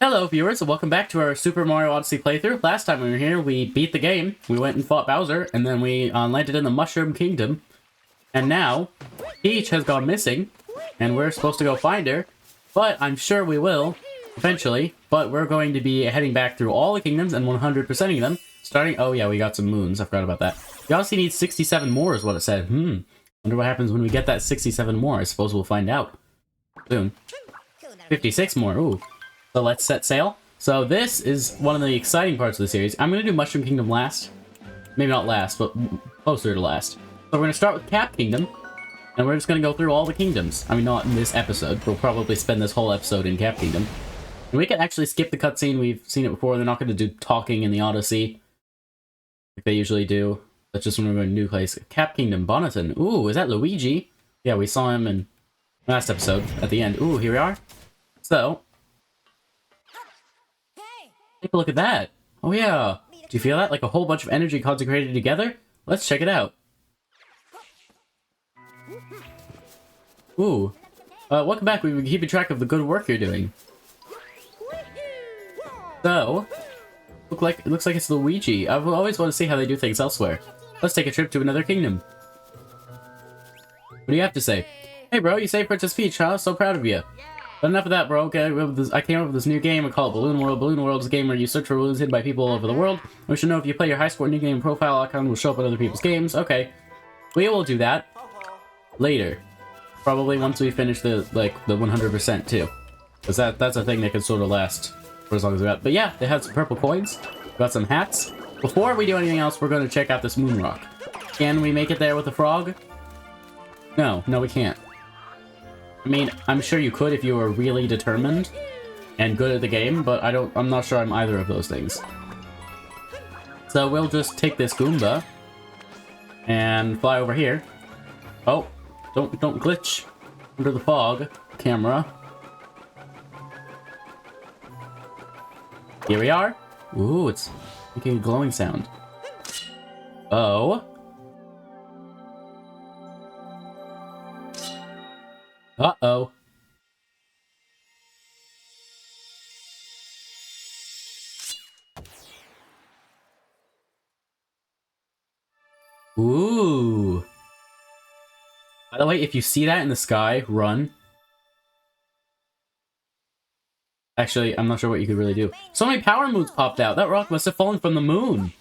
Hello viewers, and welcome back to our Super Mario Odyssey playthrough. Last time we were here, we beat the game. We went and fought Bowser, and then we landed in the Mushroom Kingdom. And now, Peach has gone missing, and we're supposed to go find her. But I'm sure we will, eventually. But we're going to be heading back through all the kingdoms and 100%ing them. Starting, oh yeah, we got some moons. I forgot about that. You also need 67 more is what it said. Wonder what happens when we get that 67 more. I suppose we'll find out soon. 56 more, ooh. So let's set sail. So this is one of the exciting parts of the series. I'm going to do Mushroom Kingdom last. Maybe not last, but closer to last. So we're going to start with Cap Kingdom. And we're just going to go through all the kingdoms. I mean, not in this episode. We'll probably spend this whole episode in Cap Kingdom. And we can actually skip the cutscene. We've seen it before. They're not going to do talking in the Odyssey like they usually do. That's just when we're going to a new place. Cap Kingdom, Bonneton. Ooh, is that Luigi? Yeah, we saw him in last episode at the end. Ooh, here we are. So take a look at that. Oh yeah. Do you feel that? Like a whole bunch of energy concentrated together? Let's check it out. Ooh. Welcome back. We've been keeping track of the good work you're doing. So, it looks like it's Luigi. I've always wanted to see how they do things elsewhere. Let's take a trip to another kingdom. What do you have to say? Hey bro, you saved Princess Peach, huh? So proud of you. But enough of that, bro. Okay, I came up with this new game. I call it Balloon World. Balloon World is a game where you search for balloons hidden by people all over the world. We should know if you play your high score new game profile icon will show up in other people's games. Okay, we will do that later. Probably once we finish the 100% too, because that's a thing that can sort of last for as long as we got. But yeah, they had some purple coins. Got some hats. Before we do anything else, we're going to check out this moon rock. Can we make it there with the frog? No, we can't. I mean, I'm sure you could if you were really determined and good at the game, but I'm not sure I'm either of those things. So we'll just take this Goomba and fly over here. Oh, don't glitch under the fog, camera. Here we are. Ooh, it's making a glowing sound. Oh. Uh-oh. Ooh. By the way, if you see that in the sky, run. Actually, I'm not sure what you could really do. So many power moons popped out. That rock must have fallen from the moon.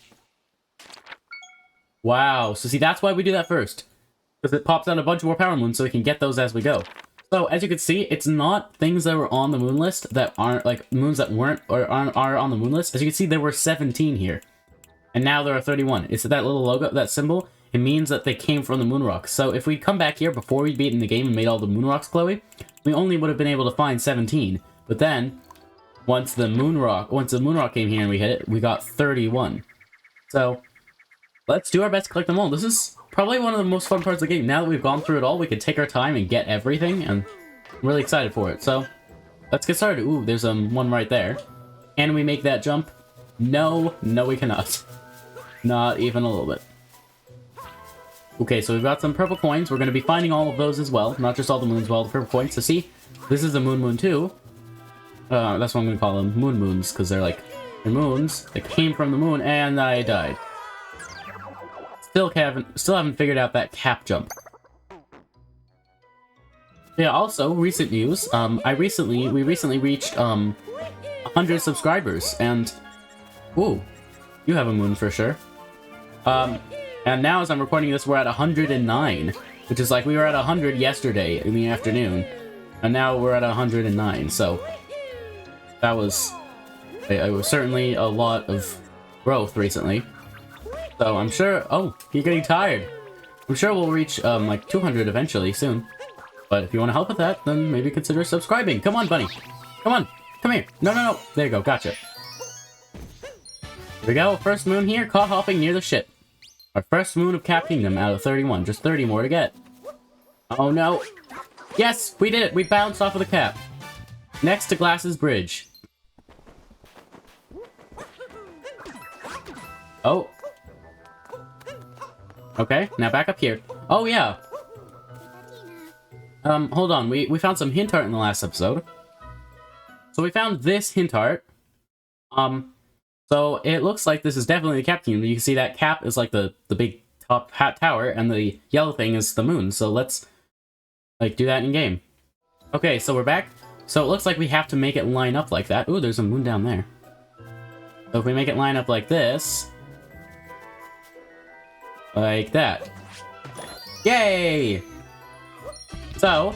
Wow. So see, that's why we do that first. Because it pops out a bunch more power moons so we can get those as we go. So, as you can see, it's not things that were on the moon list that aren't, like, moons that weren't or are on the moon list. As you can see, there were 17 here. And now there are 31. It's that little logo, that symbol. It means that they came from the moon rock. So, if we'd come back here before we'd beaten the game and made all the moon rocks glowy, we only would have been able to find 17. But then, once the moon rock came here and we hit it, we got 31. So, let's do our best to collect them all. This is probably one of the most fun parts of the game. Now that we've gone through it all, we can take our time and get everything, and I'm really excited for it. So, let's get started. Ooh, there's one right there. Can we make that jump? No, we cannot. Not even a little bit. Okay, so we've got some purple coins. We're going to be finding all of those as well. Not just all the moons, but all the purple coins. So see, this is a moon too. That's what I'm going to call them, moons, because they're moons. They came from the moon, and I died. Still haven't figured out that cap jump. Yeah, also, recent news, we recently reached, 100 subscribers, and, ooh, you have a moon for sure. And now as I'm recording this, we're at 109, which is like, we were at 100 yesterday in the afternoon, and now we're at 109, so that was, it was certainly a lot of growth recently. So I'm sure, oh, you're getting tired. I'm sure we'll reach, like 200 eventually soon. But if you want to help with that, then maybe consider subscribing. Come on, bunny. Come on. Come here. No. There you go. Gotcha. Here we go. First moon here. Caught hopping near the ship. Our first moon of Cap Kingdom out of 31. Just 30 more to get. Oh, no. Yes, we did it. We bounced off of the cap. Next to Glass's Bridge. Oh. Okay, now back up here. Oh, yeah. Hold on. We found some hint art in the last episode. So So we found this hint art. So it looks like this is definitely the Cap Kingdom. You can see that cap is like the big top hat tower, and the yellow thing is the moon. So let's like do that in game. Okay, so we're back. So it looks like we have to make it line up like that. Ooh, there's a moon down there. So if we make it line up like this, like that. Yay! So,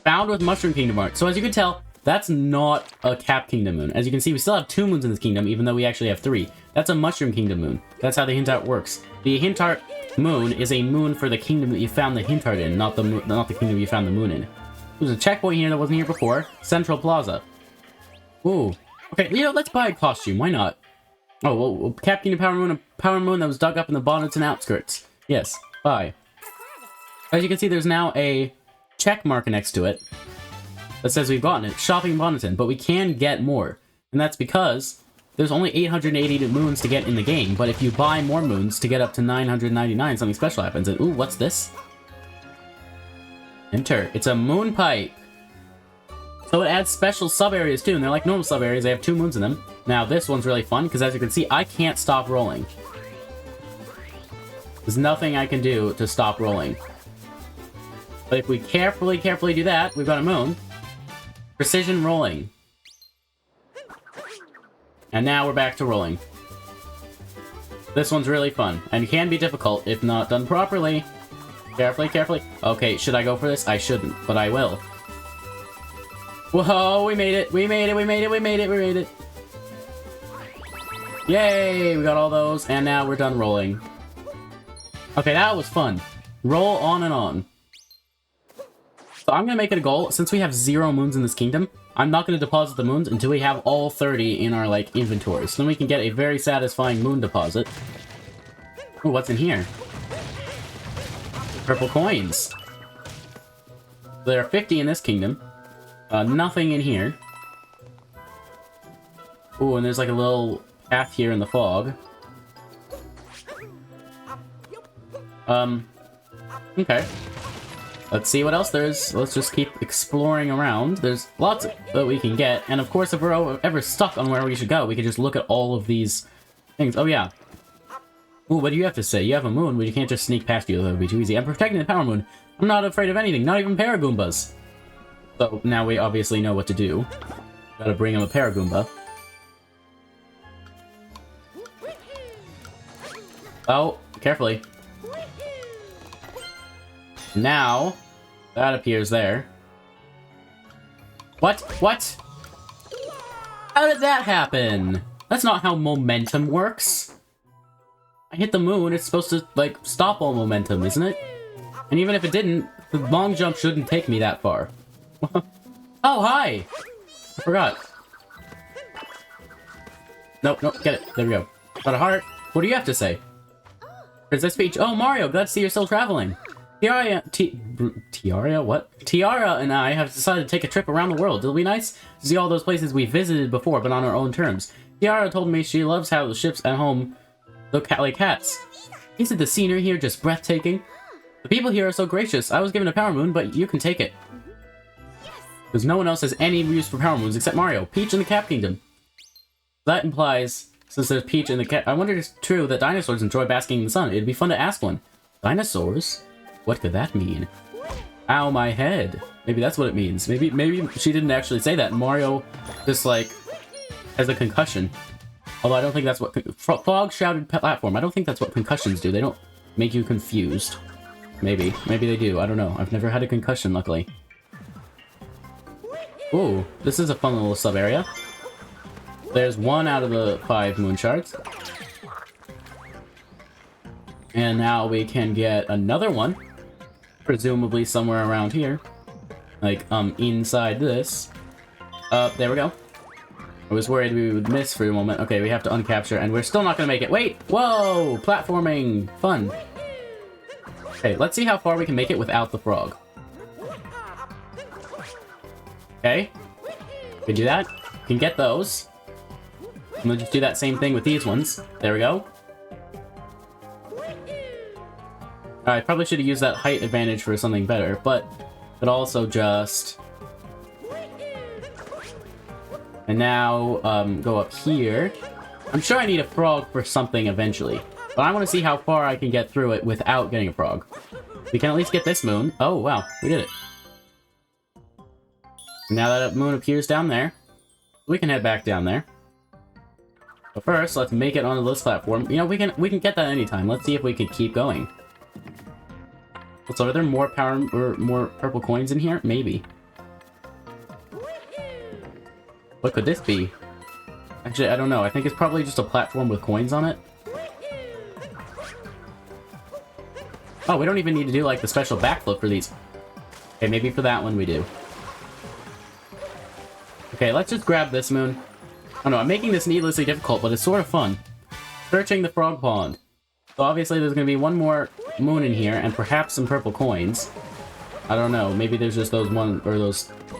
found with Mushroom Kingdom art. So as you can tell, that's not a Cap Kingdom moon. As you can see, we still have 2 moons in this kingdom, even though we actually have 3. That's a Mushroom Kingdom moon. That's how the hint art works. The hint art moon is a moon for the kingdom that you found the hint art in, not the kingdom you found the moon in. There's a checkpoint here that wasn't here before. Central Plaza. Ooh. Okay, you know, let's buy a costume. Why not? Oh, well, Cap Kingdom Power Moon that was dug up in the Bonneton outskirts. Yes, buy. As you can see, there's now a check mark next to it that says we've gotten it. Shopping Bonneton, but we can get more. And that's because there's only 880 moons to get in the game, but if you buy more moons to get up to 999, something special happens. And ooh, what's this? Enter. It's a moon pipe. So it adds special sub-areas too, and they're like normal sub-areas. They have 2 moons in them. Now this one's really fun, because as you can see, I can't stop rolling. There's nothing I can do to stop rolling. But if we carefully do that, we've got a moon. Precision rolling. And now we're back to rolling. This one's really fun, and can be difficult if not done properly. Carefully. Okay, should I go for this? I shouldn't, but I will. Whoa, we made it! We made it! Yay! We got all those, and now we're done rolling. Okay, that was fun. Roll on and on. So I'm gonna make it a goal, since we have 0 moons in this kingdom, I'm not gonna deposit the moons until we have all 30 in our, like, inventory. So then we can get a very satisfying moon deposit. Ooh, what's in here? Purple coins. There are 50 in this kingdom. Nothing in here. Ooh, and there's like a little path here in the fog. Okay. Let's see what else there is. Let's just keep exploring around. There's lots that we can get, and of course if we're ever stuck on where we should go, we can just look at all of these things. Oh yeah. Ooh, what do you have to say? You have a moon, but you can't just sneak past you. That would be too easy. I'm protecting the Power Moon. I'm not afraid of anything, not even Paragoombas. So now we obviously know what to do. Gotta bring him a Paragoomba. Oh, carefully. Now, that appears there. What? What? How did that happen? That's not how momentum works. I hit the moon, it's supposed to, like, stop all momentum, isn't it? And even if it didn't, the long jump shouldn't take me that far. Oh, hi! I forgot. Nope, get it. There we go. Got a heart. What do you have to say? Princess Peach. Oh, Mario, glad to see you're still traveling. Tiara? What? Tiara and I have decided to take a trip around the world. It'll be nice to see all those places we visited before, but on our own terms. Tiara told me she loves how the ships at home look like cats. Isn't the scenery here just breathtaking? The people here are so gracious. I was given a Power Moon, but you can take it. Because no one else has any use for Power Moons except Mario. Peach and the Cap Kingdom. That implies, since there's Peach and the Cap... I wonder if it's true that dinosaurs enjoy basking in the sun. It'd be fun to ask one. Dinosaurs? What could that mean? Ow, my head. Maybe that's what it means. Maybe she didn't actually say that. Mario just, like, has a concussion. Although I don't think that's what... Fog-shrouded platform. I don't think that's what concussions do. They don't make you confused. Maybe. Maybe they do. I don't know. I've never had a concussion, luckily. Ooh, this is a fun little sub-area. There's 1 out of the 5 moon shards. And now we can get another one. Presumably somewhere around here. Like, inside this. There we go. I was worried we would miss for a moment. Okay, we have to uncapture, and we're still not gonna make it. Wait! Whoa! Platforming! Fun. Okay, let's see how far we can make it without the frog. Okay. We can do that. We can get those. I'm gonna just do that same thing with these ones. There we go. I probably should have used that height advantage for something better, but also just... And now, go up here. I'm sure I need a frog for something eventually. But I want to see how far I can get through it without getting a frog. We can at least get this moon. Oh, wow. We did it. Now that moon appears down there, we can head back down there. But first, let's make it onto this platform. You know, we can get that anytime. Let's see if we can keep going. So are there more power or more purple coins in here? Maybe. What could this be? Actually, I don't know. I think it's probably just a platform with coins on it. Oh, we don't even need to do, like, the special backflip for these. Okay, maybe for that one we do. Okay, let's just grab this moon. Oh no, I'm making this needlessly difficult, but it's sort of fun. Searching the frog pond. So obviously there's going to be one more moon in here, and perhaps some purple coins. I don't know, maybe there's just those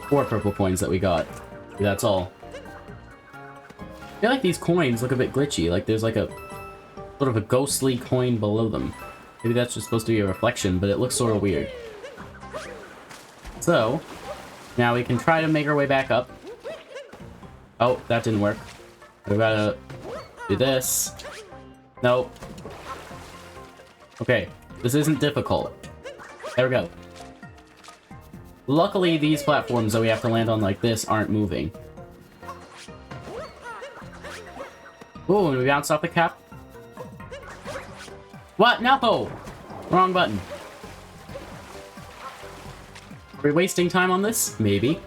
4 purple coins that we got. Maybe that's all. I feel like these coins look a bit glitchy, like there's like a sort of a ghostly coin below them. Maybe that's just supposed to be a reflection, but it looks sort of weird. So, now we can try to make our way back up. Oh, that didn't work. We gotta do this. Nope. Okay, this isn't difficult. There we go. Luckily, these platforms that we have to land on like this aren't moving. Ooh, and we bounced off the cap. What? No! Wrong button. Are we wasting time on this? Maybe.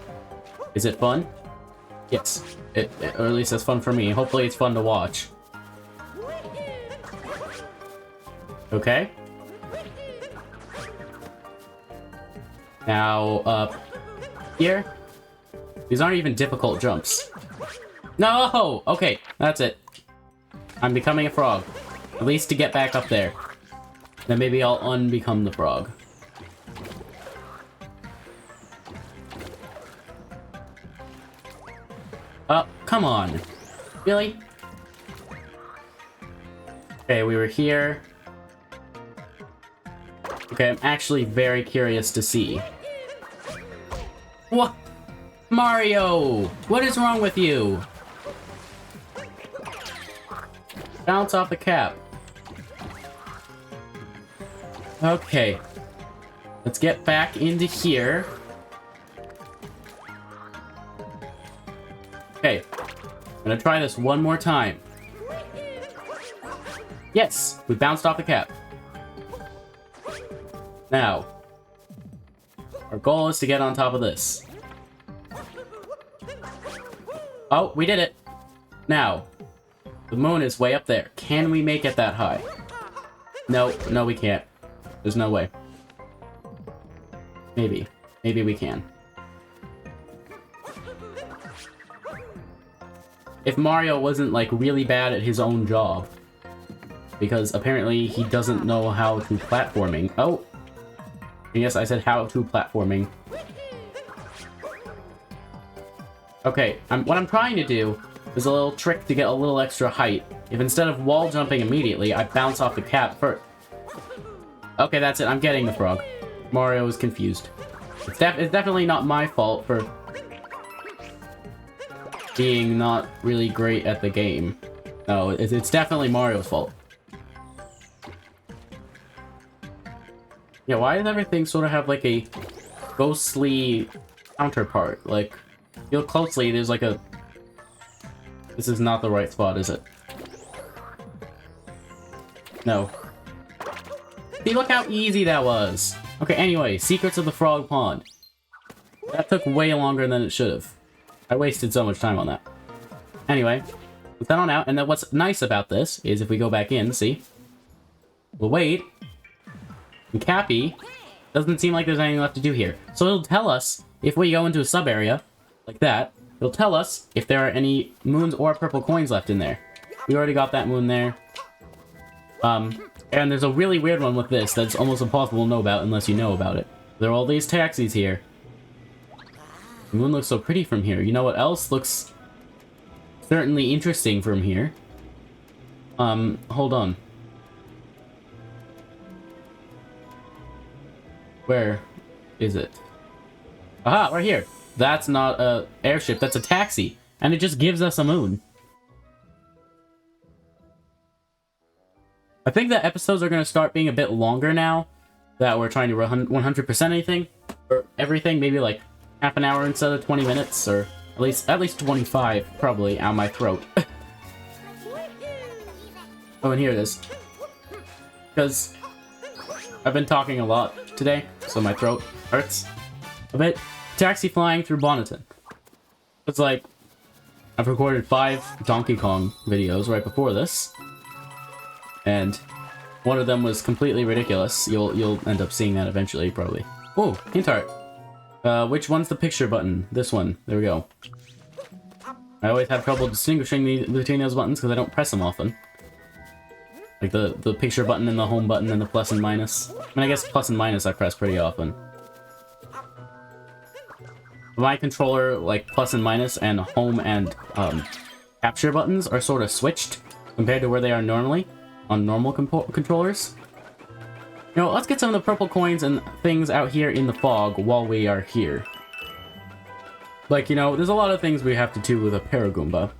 Is it fun? Yes. Or at least it's fun for me. Hopefully it's fun to watch. Okay. Now, up here. These aren't even difficult jumps. No! Okay, that's it. I'm becoming a frog. At least to get back up there. Then maybe I'll unbecome the frog. Oh, come on. Really? Okay, we were here. Okay, I'm actually very curious to see. What? Mario! What is wrong with you? Bounce off the cap. Okay. Let's get back into here. Okay. I'm gonna try this one more time. Yes! We bounced off the cap. Now, our goal is to get on top of this. Oh, we did it! Now, the moon is way up there. Can we make it that high? No, no we can't. There's no way. Maybe. Maybe we can. If Mario wasn't, like, really bad at his own job. Because apparently he doesn't know how to platforming. Oh! Yes, I said how to platforming. Okay, what I'm trying to do is a little trick to get a little extra height. If instead of wall jumping immediately, I bounce off the cap first. Okay, that's it. I'm getting the frog. Mario is confused. It's definitely not my fault for being not really great at the game. No, it's definitely Mario's fault. Yeah, why does everything sort of have like a ghostly counterpart? Like, if you look closely, there's like a... This is not the right spot, is it? No. See, look how easy that was! Okay, anyway, Secrets of the Frog Pond. That took way longer than it should have. I wasted so much time on that. Anyway, let's head on out, and then what's nice about this is if we go back in, see? We'll wait. And Cappy doesn't seem like there's anything left to do here. So it'll tell us, if we go into a sub-area, like that, it'll tell us if there are any moons or purple coins left in there. We already got that moon there. And there's a really weird one with this that's almost impossible to know about unless you know about it. There are all these taxis here. The moon looks so pretty from here. You know what else looks certainly interesting from here? Hold on. Where is it? Aha, right here. That's not a airship, that's a taxi. and it just gives us a moon. I think that episodes are going to start being a bit longer now that we're trying to 100% anything, or everything, maybe like half an hour instead of 20 minutes, or at least 25, probably, out my throat. Oh, and here it is. Because I've been talking a lot today, so my throat hurts a bit. Taxi flying through Bonneton. It's like, I've recorded 5 Donkey Kong videos right before this, and one of them was completely ridiculous. You'll end up seeing that eventually, probably. Oh, hint art. Which one's the picture button? This one. There we go. I always have trouble distinguishing between those buttons because I don't press them often. Like the picture button and the home button and the plus and minus. I mean, I guess plus and minus I press pretty often. My controller, like plus and minus and home and capture buttons are sort of switched compared to where they are normally on normal controllers. You know, let's get some of the purple coins and things out here in the fog while we are here. Like, you know, there's a lot of things we have to do with a Paragoomba.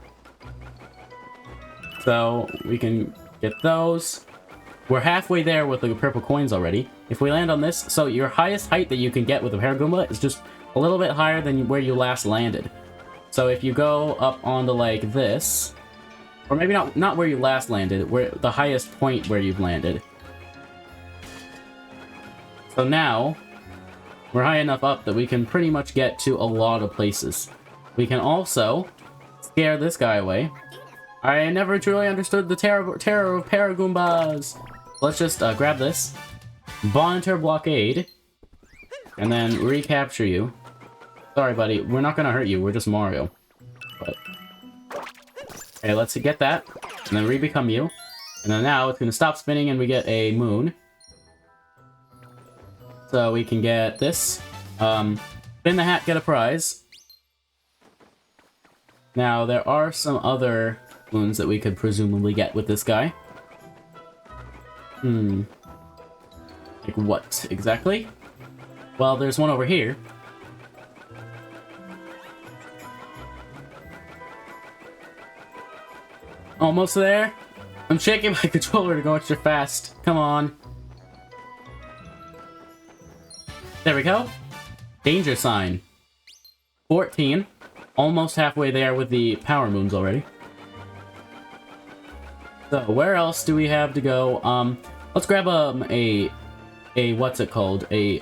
So, we can get those. We're halfway there with the purple coins already. If we land on this, so your highest height that you can get with a Paragoomba is just a little bit higher than where you last landed. So if you go up onto like this, or maybe not where you last landed, where the highest point where you've landed. So now, we're high enough up that we can pretty much get to a lot of places. We can also scare this guy away. I never truly understood the terror of Paragoombas. Let's just grab this. Bonneton blockade. And then recapture you. Sorry, buddy. We're not gonna hurt you. We're just Mario. But okay, let's get that. And then re-become you. And then now it's gonna stop spinning and we get a moon. So we can get this. Spin the hat, get a prize. Now, there are some other moons that we could presumably get with this guy. Like what, exactly? Well, there's one over here. Almost there. I'm shaking my controller to go extra fast. Come on. There we go. Danger sign. 14. Almost halfway there with the power moons already. So, where else do we have to go? Let's grab a what's it called? A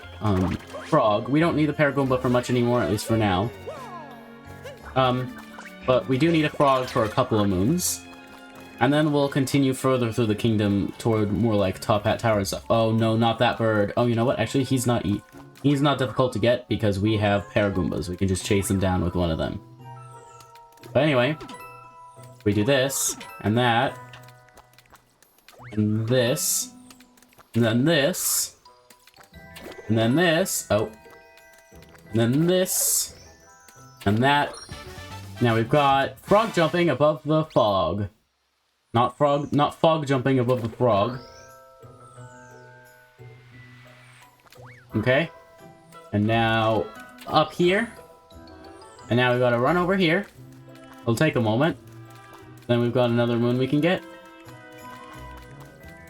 frog. We don't need the Paragoomba for much anymore, at least for now. But we do need a frog for a couple of moons. And then we'll continue further through the kingdom toward more like Top Hat Tower and stuff. Oh no, not that bird. Oh, you know what? Actually, he's not difficult to get because we have Paragoombas. We can just chase him down with one of them. But anyway, we do this, and that, and this, and then this, and then this, oh, and then this, and that. Now we've got frog jumping above the fog. Not fog jumping above the frog. Okay. And now up here. And now we've got to run over here. It'll take a moment. Then we've got another moon we can get.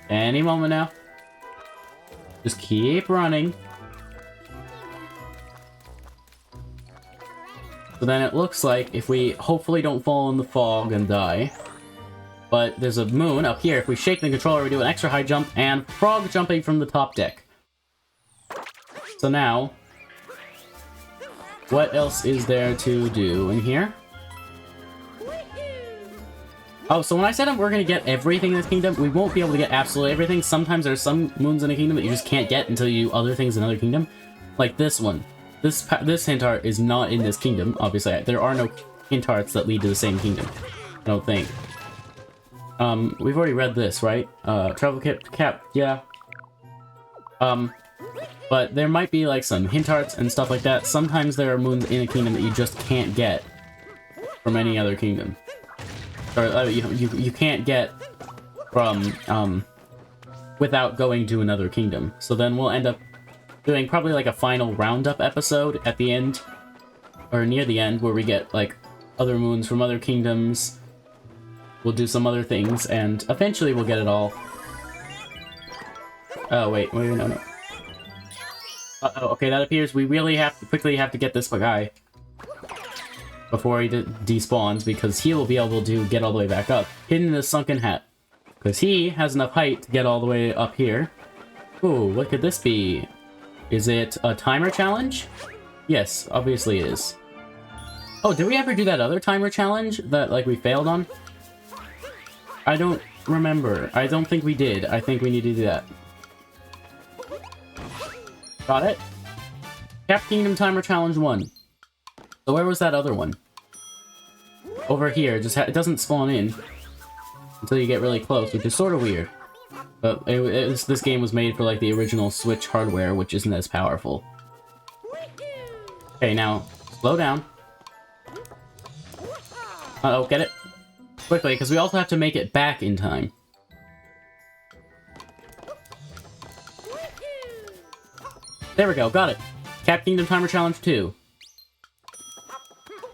Any moment now. Just keep running. So then it looks like if we hopefully don't fall in the fog and die. But there's a moon up here. If we shake the controller, we do an extra high jump and frog jumping from the top deck. So now, what else is there to do in here? Oh, so when I said we're going to get everything in this kingdom, we won't be able to get absolutely everything. Sometimes there's some moons in a kingdom that you just can't get until you do other things in another kingdom. Like this one. This hint art is not in this kingdom, obviously. There are no hint arts that lead to the same kingdom. I don't think. We've already read this, right? Travel cap, yeah. But there might be like some hint arts and stuff like that. Sometimes there are moons in a kingdom that you just can't get from any other kingdom. Or you can't get from without going to another kingdom. So then we'll end up doing probably like a final roundup episode at the end, or near the end, where we get like other moons from other kingdoms. We'll do some other things, and eventually we'll get it all. Oh, wait, no. Uh-oh, okay, that appears we really quickly have to get this guy before he despawns, because he will be able to get all the way back up. Hidden in the sunken hat. Because he has enough height to get all the way up here. Ooh, what could this be? Is it a timer challenge? Yes, obviously it is. Oh, did we ever do that other timer challenge that, like, we failed on? I don't remember. I don't think we did. I think we need to do that. Got it? Cap Kingdom Timer Challenge 1. So where was that other one? Over here. It doesn't spawn in until you get really close, which is sort of weird. But this game was made for, like, the original Switch hardware, which isn't as powerful. Okay, now, slow down. Uh-oh, get it? Quickly, because we also have to make it back in time. There we go, got it. Cap Kingdom Timer Challenge 2.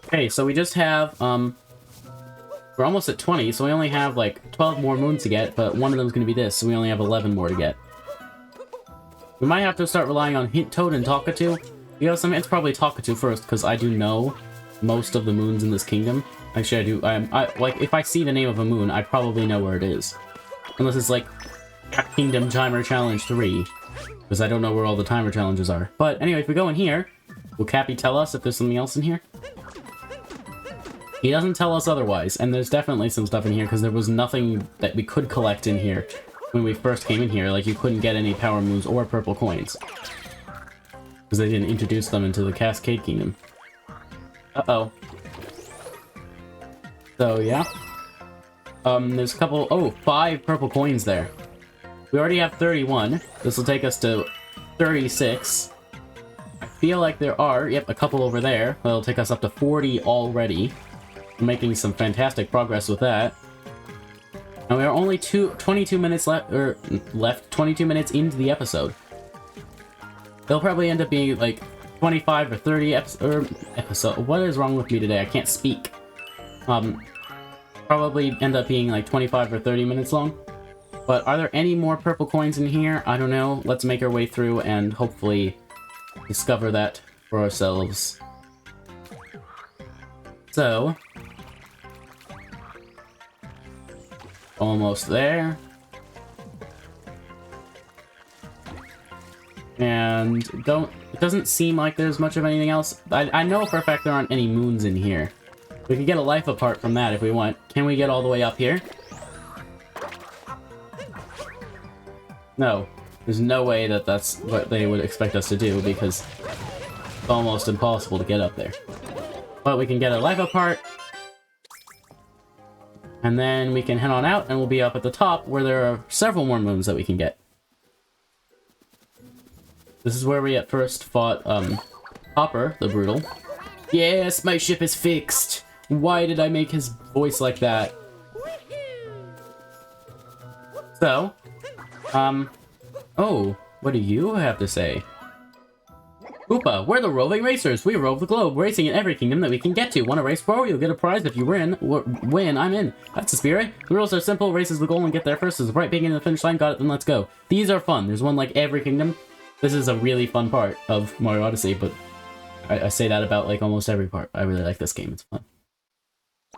Okay, so we just have, we're almost at 20, so we only have, like, 12 more moons to get, but one of them is going to be this, so we only have 11 more to get. We might have to start relying on Toad and Talkatoo. You know, it's probably Talkatoo first, because I do know most of the moons in this kingdom. Actually, I do. Like, if I see the name of a moon, I probably know where it is. Unless it's, like, Cap Kingdom Timer Challenge 3. Because I don't know where all the timer challenges are. But anyway, if we go in here, will Cappy tell us if there's something else in here? He doesn't tell us otherwise, and there's definitely some stuff in here, because there was nothing that we could collect in here when we first came in here. Like, you couldn't get any power moons or purple coins. Because they didn't introduce them into the Cascade Kingdom. Uh-oh. So, yeah. There's a couple... Oh, 5 purple coins there. We already have 31. This will take us to 36. I feel like there are... Yep, a couple over there. That'll take us up to 40 already. We're making some fantastic progress with that. And we are only 22 minutes left... 22 minutes into the episode. They'll probably end up being, like, 25 or 30 episode... What is wrong with me today? I can't speak. Probably end up being, like, 25 or 30 minutes long. But are there any more purple coins in here? I don't know. Let's make our way through and hopefully discover that for ourselves. So... Almost there. And it doesn't seem like there's much of anything else. I know for a fact there aren't any moons in here. We could get a life apart from that if we want. Can we get all the way up here? No. There's no way that that's what they would expect us to do, because it's almost impossible to get up there. But we can get a life apart. And then we can head on out, and we'll be up at the top, where there are several more moons that we can get. This is where we at first fought, Hopper, the Brutal. Yes, my ship is fixed! Why did I make his voice like that? So, oh, what do you have to say? Koopa, we're the roving racers. We rove the globe, racing in every kingdom that we can get to. Want to race for? You'll get a prize if you win. I'm in. That's the spirit. The rules are simple. Race is the goal and get there first. Is right beginning of the finish line. Got it, then let's go. These are fun. There's one like every kingdom. This is a really fun part of Mario Odyssey, but I say that about like almost every part. I really like this game. It's fun.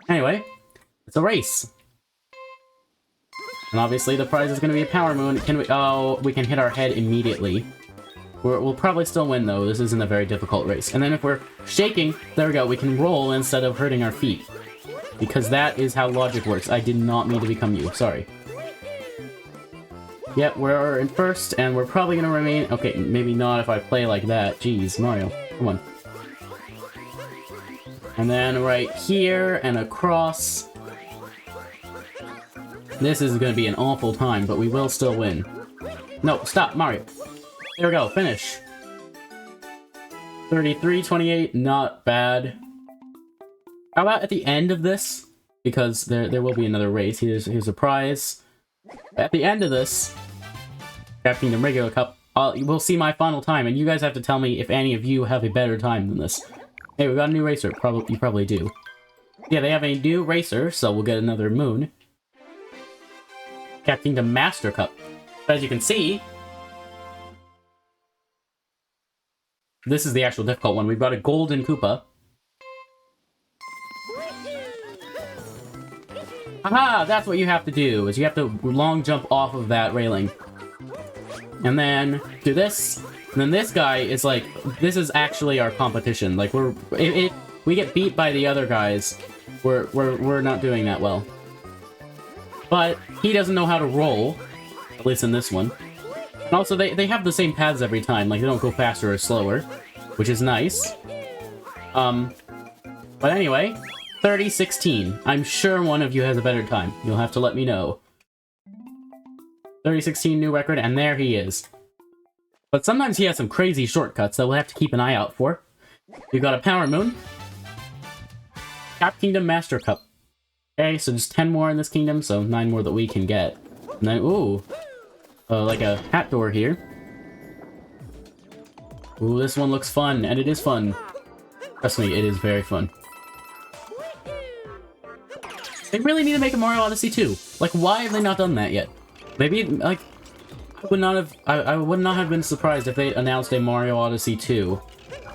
Anyway, it's a race. And obviously the prize is going to be a power moon. Can we... Oh, we can hit our head immediately. We'll probably still win, though. This isn't a very difficult race. And then if we're shaking, there we go. We can roll instead of hurting our feet. Because that is how logic works. I did not mean to become you. Sorry. Yep, we're in first, and we're probably going to remain... Okay, maybe not if I play like that. Jeez, Mario. Come on. And then right here and across. This is going to be an awful time, but we will still win. No, stop, Mario. There we go, finish. 33-28, not bad. How about at the end of this? Because there will be another race. Here's a prize. At the end of this, Cap Kingdom Regular Cup, we'll see my final time, and you guys have to tell me if any of you have a better time than this. Hey, we got a new racer. You probably do. Yeah, they have a new racer, so we'll get another moon. Cat Kingdom Master Cup. But as you can see, this is the actual difficult one. We've got a golden Koopa. Aha! That's what you have to do, is you have to long jump off of that railing. And then do this. And then this guy is like, this is actually our competition. Like, if we get beat by the other guys, we're not doing that well. But he doesn't know how to roll, at least in this one. And also, they have the same paths every time. Like, they don't go faster or slower, which is nice. But anyway, 30-16. I'm sure one of you has a better time. You'll have to let me know. 30-16 new record, and there he is. But sometimes he has some crazy shortcuts that we'll have to keep an eye out for. We've got a Power Moon. Cap Kingdom Master Cup. Okay, so just 10 more in this kingdom, so 9 more that we can get. And then, ooh, like a hat door here. Ooh, this one looks fun, and it is fun. Trust me, it is very fun. They really need to make a Mario Odyssey 2. Like, why have they not done that yet? Maybe, like, I would not have been surprised if they announced a Mario Odyssey 2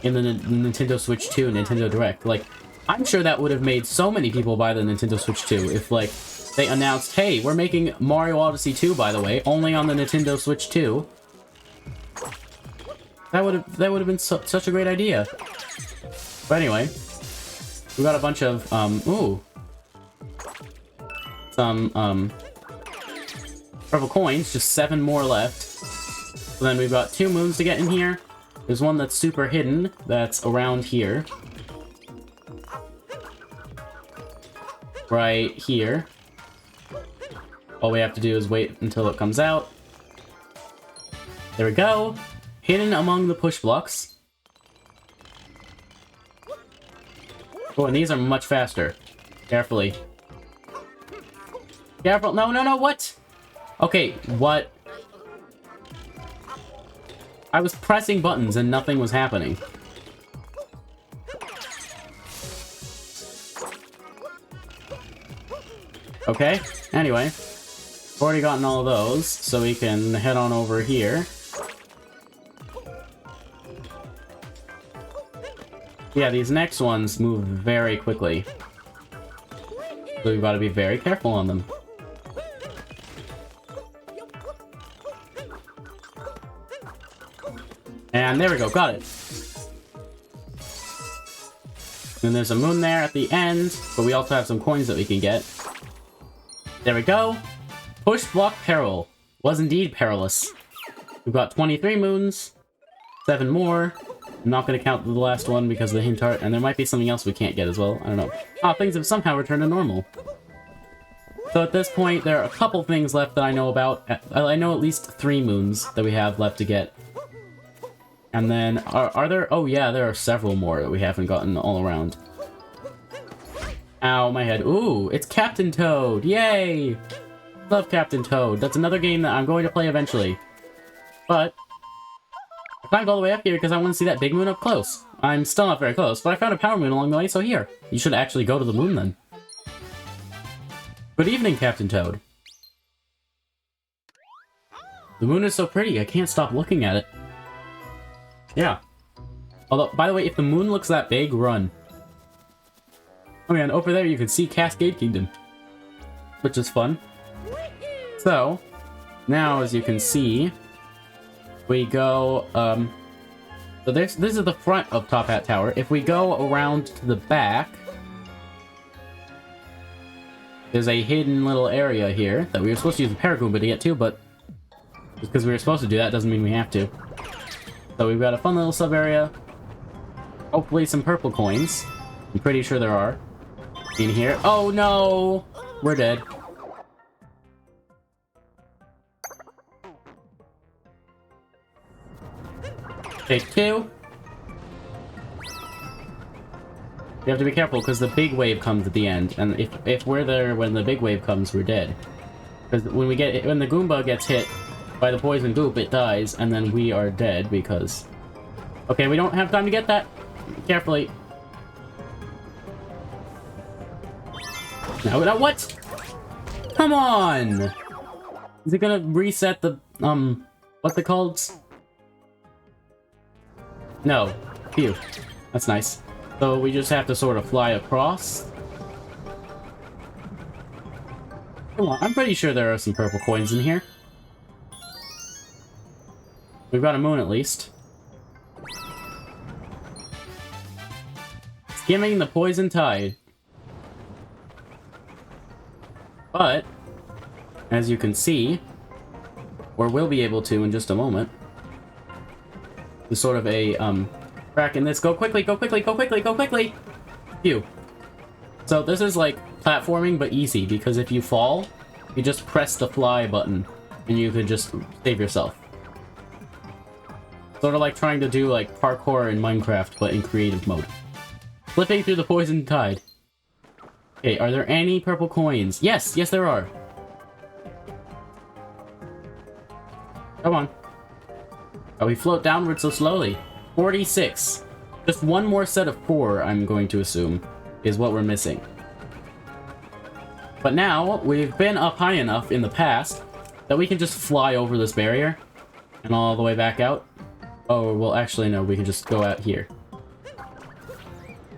in the Nintendo Switch 2 Nintendo Direct. Like, I'm sure that would have made so many people buy the Nintendo Switch 2 if, like, they announced, hey, we're making Mario Odyssey 2, by the way, only on the Nintendo Switch 2. That would have been such a great idea. But anyway, we got a bunch of, some, purple coins, just 7 more left. So then we've got 2 moons to get in here. There's one that's super hidden, that's around here. Right here. All we have to do is wait until it comes out. There we go. Hidden among the push blocks. Oh, and these are much faster. Carefully. Careful. No, no, no, what? Okay, what? I was pressing buttons and nothing was happening. Okay, anyway. We've already gotten all of those, so we can head on over here. Yeah, these next ones move very quickly. So we've got to be very careful on them. And there we go, got it. And there's a moon there at the end, but we also have some coins that we can get. There we go. Push block peril. Was indeed perilous. We've got 23 moons, 7 more. I'm not going to count the last one because of the hint art, and there might be something else we can't get as well. I don't know. Ah, things have somehow returned to normal. So at this point, there are a couple things left that I know about. I know at least 3 moons that we have left to get. And then, are there... Oh yeah, there are several more that we haven't gotten all around. Ow, my head. Ooh, it's Captain Toad! Yay! Love Captain Toad. That's another game that I'm going to play eventually. But I climbed all the way up here because I want to see that big moon up close. I'm still not very close, but I found a power moon along the way, so here. You should actually go to the moon then. Good evening, Captain Toad. The moon is so pretty, I can't stop looking at it. Yeah. Although, by the way, if the moon looks that big, run. Oh yeah, and over there you can see Cascade Kingdom. Which is fun. So, now as you can see, we go, so this is the front of Top Hat Tower. If we go around to the back, there's a hidden little area here that we were supposed to use the Paragoomba to get to, but just because we were supposed to do that doesn't mean we have to. So we've got a fun little sub-area. Hopefully some purple coins. I'm pretty sure there are. In here. Oh no! We're dead. Take 2. We have to be careful because the big wave comes at the end, and if we're there when the big wave comes, we're dead. Because when the Goomba gets hit by the poison goop, it dies, and then we are dead because... Okay, we don't have time to get that. Carefully. Now, what? Come on! Is it gonna reset the, what's it called? No. Phew. That's nice. So we just have to sort of fly across. Come on, I'm pretty sure there are some purple coins in here. We've got a moon at least. Skimming the poison tide. But, as you can see, or will be able to in just a moment, there's sort of a, crack in this. Go quickly, go quickly, go quickly, go quickly! Phew. So this is like platforming, but easy, because if you fall, you just press the fly button, and you can just save yourself. Sort of like trying to do like parkour in Minecraft, but in creative mode. Flipping through the poison tide. Okay, are there any purple coins? Yes! Yes, there are! Come on. Oh, we float downward so slowly. 46. Just one more set of 4, I'm going to assume, is what we're missing. But now, we've been up high enough in the past that we can just fly over this barrier and all the way back out. Oh, well, actually, no, we can just go out here.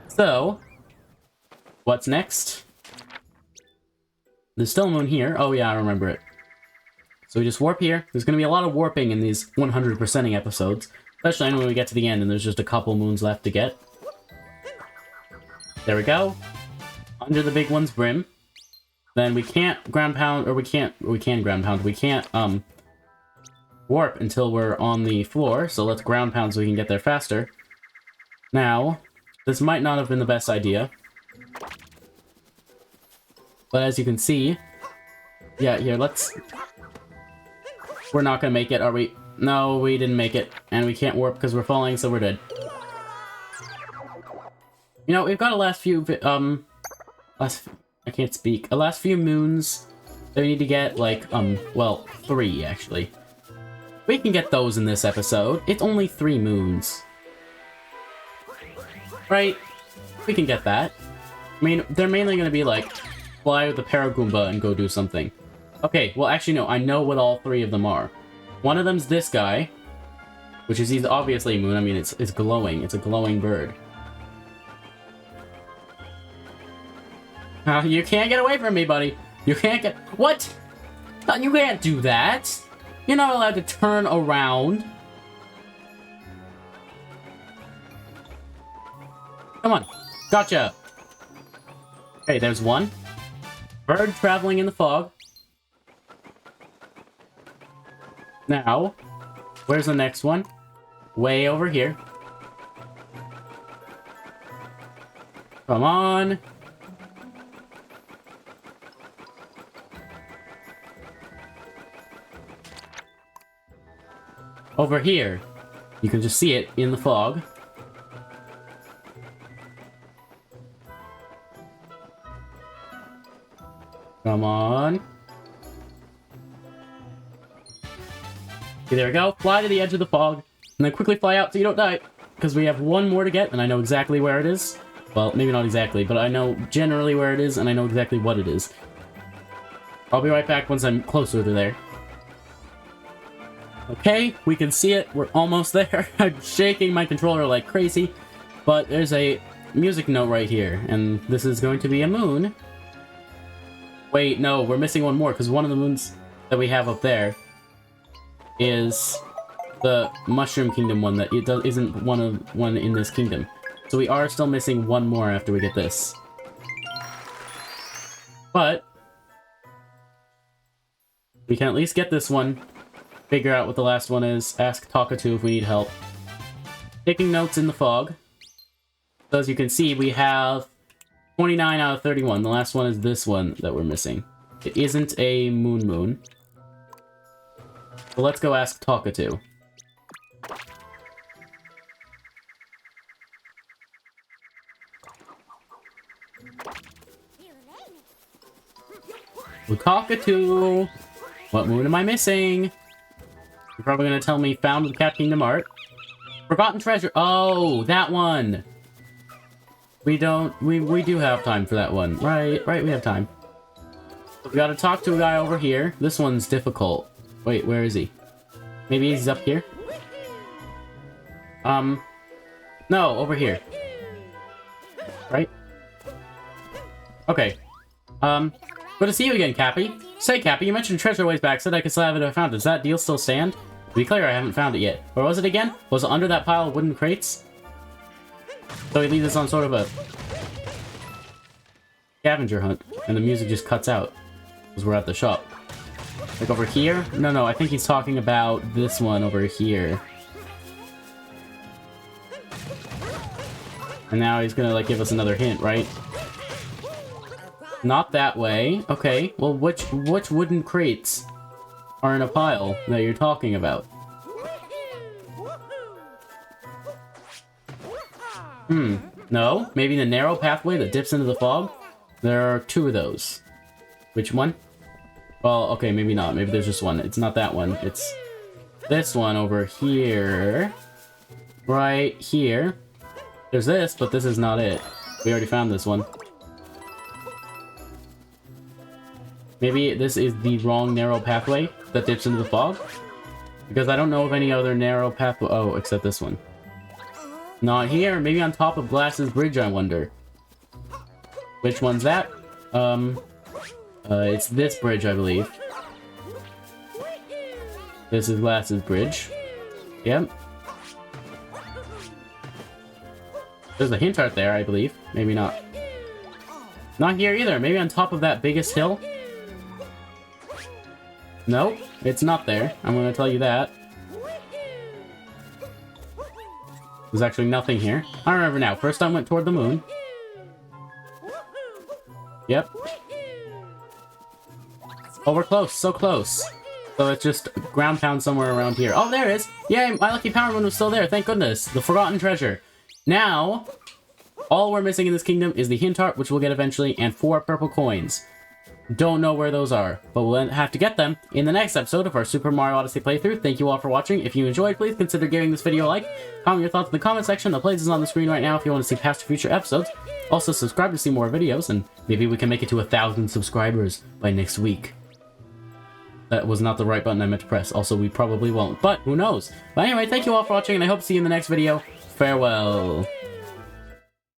So, what's next? There's still a moon here. Oh, yeah, I remember it. So we just warp here. There's going to be a lot of warping in these 100%ing episodes. Especially when we get to the end and there's just a couple moons left to get. There we go. Under the big one's brim. Then we can't ground pound, or we can ground pound. We can't, warp until we're on the floor. So let's ground pound so we can get there faster. Now, this might not have been the best idea. But as you can see... Yeah, here, let's... We're not gonna make it, are we? No, we didn't make it. And we can't warp because we're falling, so we're dead. You know, we've got a last few, I can't speak. A last few moons that we need to get, like, well, 3, actually. We can get those in this episode. It's only 3 moons. Right? We can get that. I mean, they're mainly gonna be, like, fly with the Paragoomba and go do something. Okay, well, actually, no. I know what all 3 of them are. One of them's this guy, which is he's obviously a moon. I mean, it's glowing. It's a glowing bird. You can't get away from me, buddy. You can't get... What? You can't do that. You're not allowed to turn around. Come on. Gotcha. Okay, there's one. Bird traveling in the fog. Now, where's the next one? Way over here. Come on. Over here. You can just see it in the fog. Come on. Okay, there we go. Fly to the edge of the fog, and then quickly fly out so you don't die. Because we have one more to get, and I know exactly where it is. Well, maybe not exactly, but I know generally where it is, and I know exactly what it is. I'll be right back once I'm closer to there. Okay, we can see it. We're almost there. I'm shaking my controller like crazy. But there's a music note right here, and this is going to be a moon. Wait, no, we're missing one more, because one of the moons that we have up there is the Mushroom Kingdom one that isn't one in this kingdom. So we are still missing one more after we get this. But we can at least get this one, figure out what the last one is, ask Talkatoo if we need help. Taking notes in the fog. So as you can see, we have 29 out of 31. The last one is this one that we're missing. It isn't a moon. So let's go ask Talkatoo. Talkatoo! What moon am I missing? You're probably gonna tell me found with Cat Kingdom Art. Forgotten treasure! Oh, that one! We do have time for that one. Right, we have time. We gotta talk to a guy over here. This one's difficult. Wait, where is he? Maybe he's up here? No, over here. Right? Okay. Good to see you again, Cappy. Say, Cappy, you mentioned treasure a ways back, said I could still have it if I found it. Does that deal still stand? To be clear, I haven't found it yet. Where was it again? Was it under that pile of wooden crates? So he leaves us on sort of a scavenger hunt, and the music just cuts out because we're at the shop. Like over here? No, I think he's talking about this one over here. And now he's gonna, like, give us another hint, right? Not that way. Okay, well, which wooden crates are in a pile that you're talking about? No? Maybe the narrow pathway that dips into the fog? There are 2 of those. Which one? Well, okay, maybe not. Maybe there's just one. It's not that one. It's this one over here. Right here. There's this, but this is not it. We already found this one. Maybe this is the wrong narrow pathway that dips into the fog? Because I don't know of any other narrow pathway. Oh, except this one. Not here. Maybe on top of Glass's Bridge, I wonder. Which one's that? It's this bridge, I believe. This is Glass's Bridge. Yep. There's a hint art there, I believe. Maybe not. Not here either. Maybe on top of that biggest hill? Nope, it's not there. I'm gonna tell you that. There's actually nothing here. I remember now. First I went toward the moon. Yep. Oh, we're close. So close. So it's just ground pound somewhere around here. Oh, there it is. Yay, my lucky power moon was still there. Thank goodness. The forgotten treasure. Now, all we're missing in this kingdom is the hint art, which we'll get eventually, and 4 purple coins. Don't know where those are, but we'll have to get them in the next episode of our Super Mario Odyssey playthrough. Thank you all for watching. If you enjoyed, please consider giving this video a like. Comment your thoughts in the comment section. The playlist is on the screen right now if you want to see past or future episodes. Also, subscribe to see more videos, and maybe we can make it to 1,000 subscribers by next week. That was not the right button I meant to press. Also, we probably won't, but who knows? But anyway, thank you all for watching, and I hope to see you in the next video. Farewell.